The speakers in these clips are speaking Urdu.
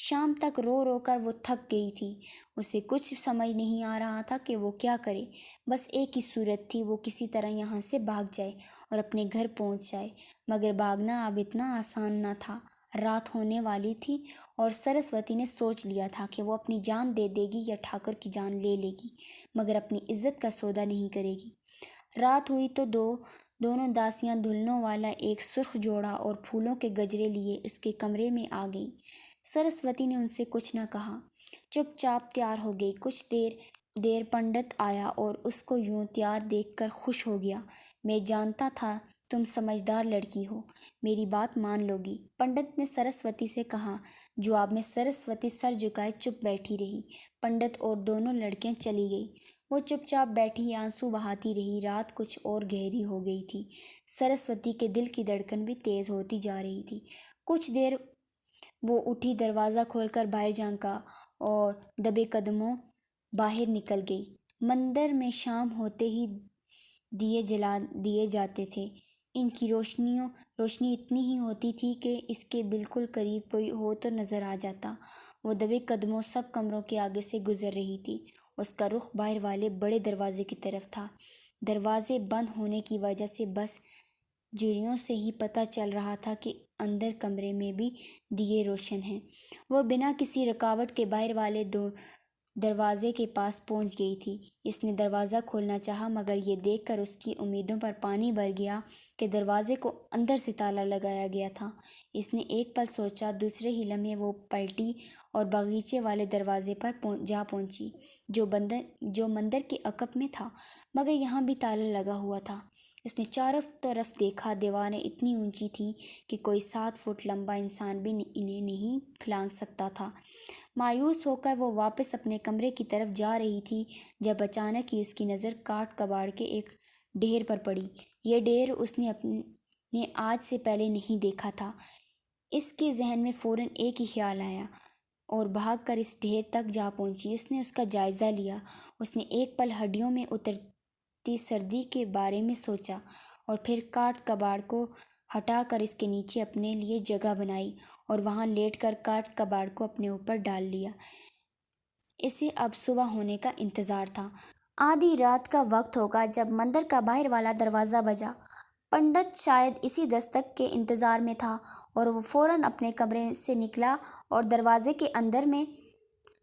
شام تک رو رو کر وہ تھک گئی تھی۔ اسے کچھ سمجھ نہیں آ رہا تھا کہ وہ کیا کرے۔ بس ایک ہی صورت تھی، وہ کسی طرح یہاں سے بھاگ جائے اور اپنے گھر پہنچ جائے۔ مگر بھاگنا اب اتنا آسان نہ تھا۔ رات ہونے والی تھی اور سرسوتی نے سوچ لیا تھا کہ وہ اپنی جان دے دے گی یا ٹھاکر کی جان لے لے گی، مگر اپنی عزت کا سودا نہیں کرے گی۔ رات ہوئی تو دونوں داسیاں دلہنوں والا ایک سرخ جوڑا اور پھولوں کے گجرے لیے اس کے کمرے میں آ گئیں۔ سرسوتی نے ان سے کچھ نہ کہا، چپ چاپ تیار ہو گئی۔ کچھ دیر پنڈت آیا اور اس کو یوں تیار دیکھ کر خوش ہو گیا۔ میں جانتا تھا تم سمجھدار لڑکی ہو، میری بات مان لو گی، پنڈت نے سرسوتی سے کہا۔ جواب میں سرسوتی سر جھکائے چپ بیٹھی رہی۔ پنڈت اور دونوں لڑکیاں چلی گئیں۔ وہ چپ چاپ بیٹھی آنسو بہاتی رہی۔ رات کچھ اور گہری ہو گئی تھی۔ سرسوتی کے دل کی دھڑکن بھی تیز ہوتی جا رہی تھی۔ کچھ دیر وہ اٹھی، دروازہ کھول کر باہر جھانکا اور دبے قدموں باہر نکل گئی۔ مندر میں شام ہوتے ہی دیے جلا دیے جاتے تھے۔ ان کی روشنی اتنی ہی ہوتی تھی کہ اس کے بالکل قریب کوئی ہو تو نظر آ جاتا۔ وہ دبے قدموں سب کمروں کے آگے سے گزر رہی تھی۔ اس کا رخ باہر والے بڑے دروازے کی طرف تھا۔ دروازے بند ہونے کی وجہ سے بس جھریوں سے ہی پتہ چل رہا تھا کہ اندر کمرے میں بھی دیے روشن ہیں۔ وہ بنا کسی رکاوٹ کے باہر والے دروازے کے پاس پہنچ گئی تھی۔ اس نے دروازہ کھولنا چاہا، مگر یہ دیکھ کر اس کی امیدوں پر پانی بھر گیا کہ دروازے کو اندر سے تالا لگایا گیا تھا۔ اس نے ایک پل سوچا، دوسرے ہی لمحے وہ پلٹی اور باغیچے والے دروازے پر جا پہنچی، جو مندر کے عقب میں تھا، مگر یہاں بھی تالا لگا ہوا تھا۔ اس نے چاروں طرف دیکھا۔ دیواریں اتنی اونچی تھیں کہ کوئی 7 فٹ لمبا انسان بھی انہیں نہیں پھلانگ سکتا تھا۔ مایوس ہو کر وہ واپس اپنے کمرے کی طرف جا رہی تھی جب اچانک ہی اس کی نظر کاٹ کباڑ کے ایک ڈھیر پر پڑی۔ یہ ڈھیر اس نے آج سے پہلے نہیں دیکھا تھا۔ اس کے ذہن میں فوراً ایک ہی خیال آیا اور بھاگ کر اس ڈھیر تک جا پہنچی۔ اس نے اس کا جائزہ لیا۔ اس نے ایک پل ہڈیوں میں اترتی سردی کے بارے میں سوچا اور پھر کاٹ کباڑ کو ہٹا کر اس کے نیچے اپنے لیے جگہ بنائی اور وہاں لیٹ کر کاٹ کباڑ کو اپنے اوپر ڈال لیا۔ اسے اب صبح ہونے کا انتظار تھا۔ آدھی رات کا وقت ہوگا جب مندر کا باہر والا دروازہ بجا۔ پنڈت شاید اسی دستک کے انتظار میں تھا اور وہ فوراً اپنے کمرے سے نکلا اور دروازے کے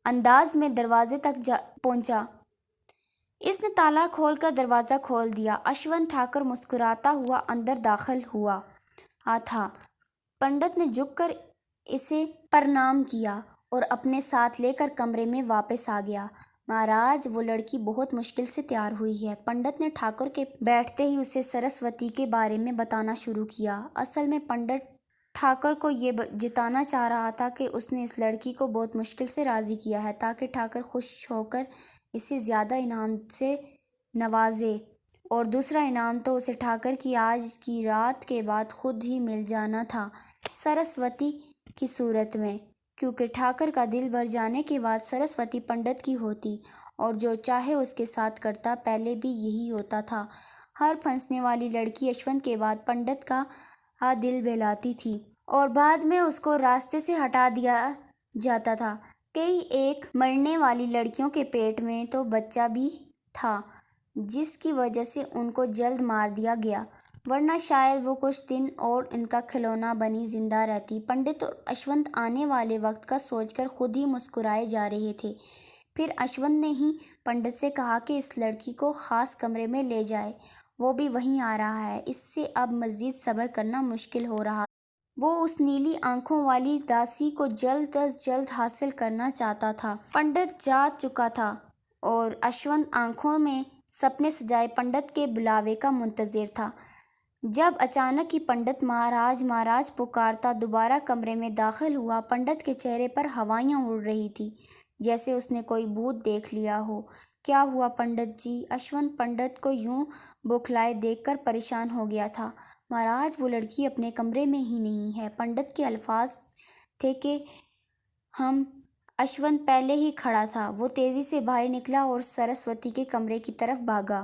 انداز میں دروازے تک پہنچا۔ اس نے تالا کھول کر دروازہ کھول دیا۔ اشونت ٹھاکر مسکراتا ہوا اندر داخل ہوا تھا۔ پنڈت نے جھک کر اسے پرنام کیا اور اپنے ساتھ لے کر کمرے میں واپس آ گیا۔ مہاراج، وہ لڑکی بہت مشکل سے تیار ہوئی ہے۔ پنڈت نے ٹھاکر کے بیٹھتے ہی اسے سرسوتی کے بارے میں بتانا شروع کیا۔ اصل میں پنڈت ٹھاکر کو یہ جتانا چاہ رہا تھا کہ اس نے اس لڑکی کو بہت مشکل سے راضی کیا ہے تاکہ ٹھاکر خوش ہو کر اسے زیادہ انعام سے نوازے، اور دوسرا انعام تو اسے ٹھاکر کی آج کی رات کے بعد خود ہی مل جانا تھا سرسوتی کی صورت میں، کیونکہ ٹھاکر کا دل بھر جانے کے بعد سرسوتی پنڈت کی ہوتی اور جو چاہے اس کے ساتھ کرتا۔ پہلے بھی یہی ہوتا تھا۔ ہر پھنسنے والی لڑکی اشونت کے بعد پنڈت کا دل بہلاتی تھی اور بعد میں اس کو راستے سے ہٹا دیا جاتا تھا۔ کئی ایک مرنے والی لڑکیوں کے پیٹ میں تو بچہ بھی تھا جس کی وجہ سے ان کو جلد مار دیا گیا، ورنہ شاید وہ کچھ دن اور ان کا کھلونا بنی زندہ رہتی۔ پنڈت اور اشونت آنے والے وقت کا سوچ کر خود ہی مسکرائے جا رہے تھے۔ پھر اشونت نے ہی پنڈت سے کہا کہ اس لڑکی کو خاص کمرے میں لے جائے، وہ بھی وہیں آ رہا ہے۔ اس سے اب مزید صبر کرنا مشکل ہو رہا۔ وہ اس نیلی آنکھوں والی داسی کو جلد از جلد حاصل کرنا چاہتا تھا۔ پنڈت جا چکا تھا اور اشونت آنکھوں میں سپنے سجائے پنڈت کے بلاوے کا منتظر تھا، جب اچانک ہی پنڈت مہاراج مہاراج پکارتا دوبارہ کمرے میں داخل ہوا۔ پنڈت کے چہرے پر ہوائیاں اڑ رہی تھیں جیسے اس نے کوئی بھوت دیکھ لیا ہو۔ کیا ہوا پنڈت جی؟ اشونت پنڈت کو یوں بوکھلائے دیکھ کر پریشان ہو گیا تھا۔ مہاراج، وہ لڑکی اپنے کمرے میں ہی نہیں ہے۔ پنڈت کے الفاظ تھے کہ اشونت پہلے ہی کھڑا تھا۔ وہ تیزی سے باہر نکلا اور سرسوتی کے کمرے کی طرف بھاگا۔